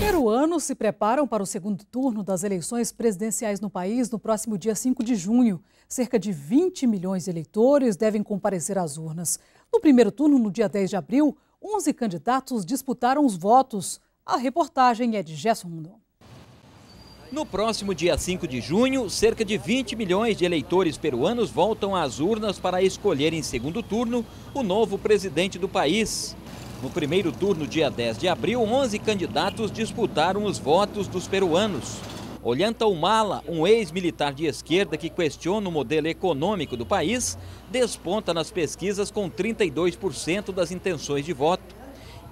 Peruanos se preparam para o segundo turno das eleições presidenciais no país no próximo dia 5 de junho. Cerca de 20 milhões de eleitores devem comparecer às urnas. No primeiro turno, no dia 10 de abril, 11 candidatos disputaram os votos. A reportagem é de Gerson Rondon. No próximo dia 5 de junho, cerca de 20 milhões de eleitores peruanos voltam às urnas para escolher em segundo turno o novo presidente do país. No primeiro turno, dia 10 de abril, 11 candidatos disputaram os votos dos peruanos. Ollanta Humala, um ex-militar de esquerda que questiona o modelo econômico do país, desponta nas pesquisas com 32% das intenções de voto.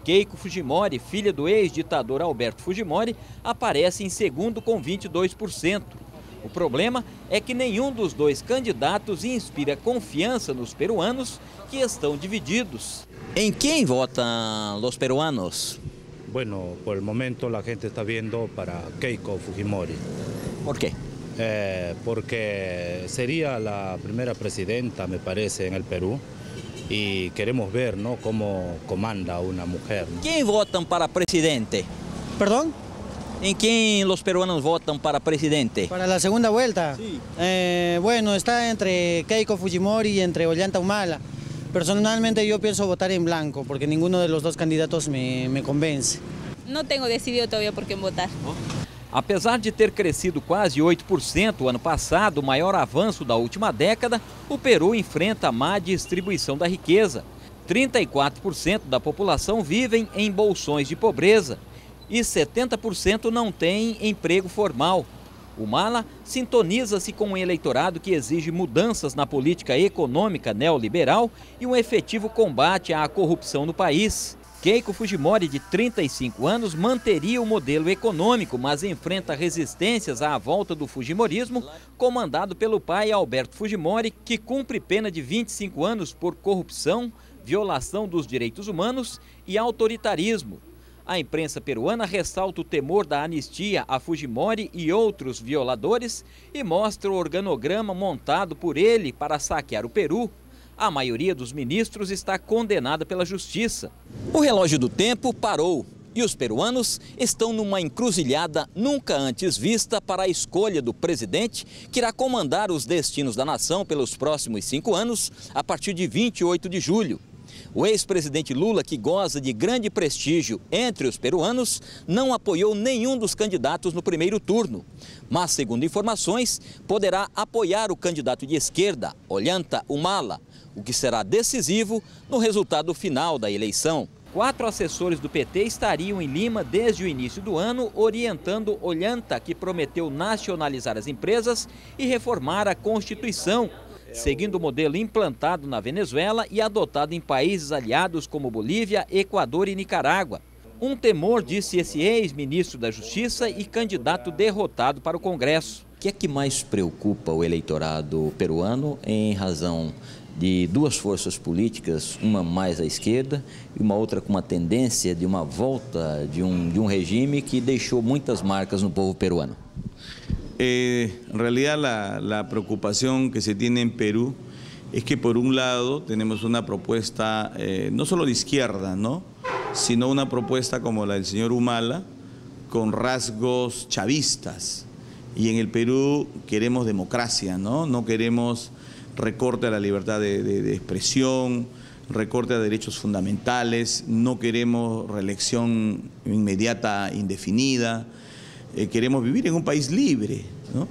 Keiko Fujimori, filha do ex-ditador Alberto Fujimori, aparece em segundo com 22%. O problema é que nenhum dos dois candidatos inspira confiança nos peruanos, que estão divididos. Em quem votam os peruanos? Bueno, por el momento la gente está viendo para Keiko Fujimori. ¿Por qué? Porque sería la primera presidenta, me parece, en el Perú. Y queremos ver, ¿no?, cómo comanda una mujer, ¿no? ¿Quién votan para presidente? ¿Perdón? ¿En quién los peruanos votan para presidente? Para la segunda vuelta. Sí. Bueno, está entre Keiko Fujimori y entre Ollanta Humala. Personalmente yo pienso votar en blanco, porque ninguno de los dos candidatos me convence. No tengo decidido todavía por quién votar. Apesar de ter crescido quase 8% ano passado, o maior avanço da última década, o Peru enfrenta a má distribuição da riqueza. 34% da população vivem em bolsões de pobreza e 70% não tem emprego formal. Humala sintoniza-se com um eleitorado que exige mudanças na política econômica neoliberal e um efetivo combate à corrupção no país. Keiko Fujimori, de 35 anos, manteria o modelo econômico, mas enfrenta resistências à volta do fujimorismo, comandado pelo pai Alberto Fujimori, que cumpre pena de 25 anos por corrupção, violação dos direitos humanos e autoritarismo. A imprensa peruana ressalta o temor da anistia a Fujimori e outros violadores e mostra o organograma montado por ele para saquear o Peru. A maioria dos ministros está condenada pela justiça. O relógio do tempo parou e os peruanos estão numa encruzilhada nunca antes vista para a escolha do presidente que irá comandar os destinos da nação pelos próximos 5 anos, a partir de 28 de julho. O ex-presidente Lula, que goza de grande prestígio entre os peruanos, não apoiou nenhum dos candidatos no primeiro turno. Mas, segundo informações, poderá apoiar o candidato de esquerda, Ollanta Humala, o que será decisivo no resultado final da eleição. 4 assessores do PT estariam em Lima desde o início do ano, orientando Ollanta, que prometeu nacionalizar as empresas e reformar a Constituição, seguindo o modelo implantado na Venezuela e adotado em países aliados como Bolívia, Equador e Nicarágua. Um temor, disse esse ex-ministro da Justiça e candidato derrotado para o Congresso. O que é que mais preocupa o eleitorado peruano em razão de 2 forças políticas, uma mais à esquerda e uma outra com uma tendência de uma volta de um regime que deixou muitas marcas no povo peruano? En realidad la preocupación que se tiene en Perú es que por un lado tenemos una propuesta no solo de izquierda, ¿no?, sino una propuesta como la del señor Humala con rasgos chavistas. Y en el Perú queremos democracia, ¿no? No queremos recorte a la libertad de expresión, recorte a derechos fundamentales, no queremos reelección inmediata indefinida. Queremos vivir en un país libre, ¿no?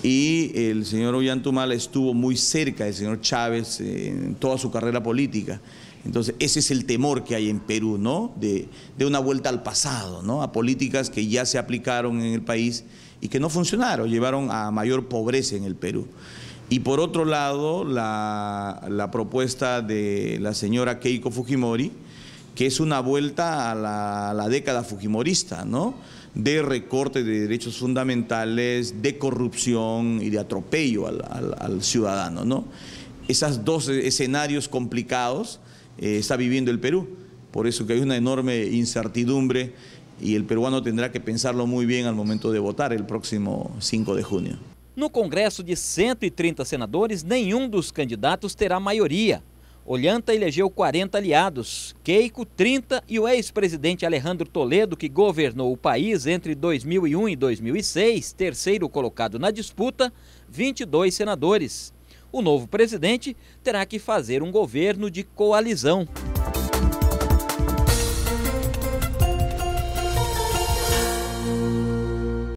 Y el señor Ollanta Humala estuvo muy cerca del señor Chávez en toda su carrera política. Entonces ese es el temor que hay en Perú, ¿no?, de una vuelta al pasado, ¿no?, a políticas que ya se aplicaron en el país y que no funcionaron, llevaron a mayor pobreza en el Perú. Y por otro lado, la propuesta de la señora Keiko Fujimori, que es una vuelta a la década fujimorista, ¿no?, de recorte de derechos fundamentales, de corrupción y de atropello al ciudadano, ¿no? Esos 2 escenarios complicados está viviendo el Perú. Por eso que hay una enorme incertidumbre y el peruano tendrá que pensarlo muy bien al momento de votar el próximo 5 de junio. No Congresso de 130 senadores, nenhum dos candidatos terá maioria. Ollanta elegeu 40 aliados, Keiko 30 e o ex-presidente Alejandro Toledo, que governou o país entre 2001 e 2006, terceiro colocado na disputa, 22 senadores. O novo presidente terá que fazer um governo de coalizão.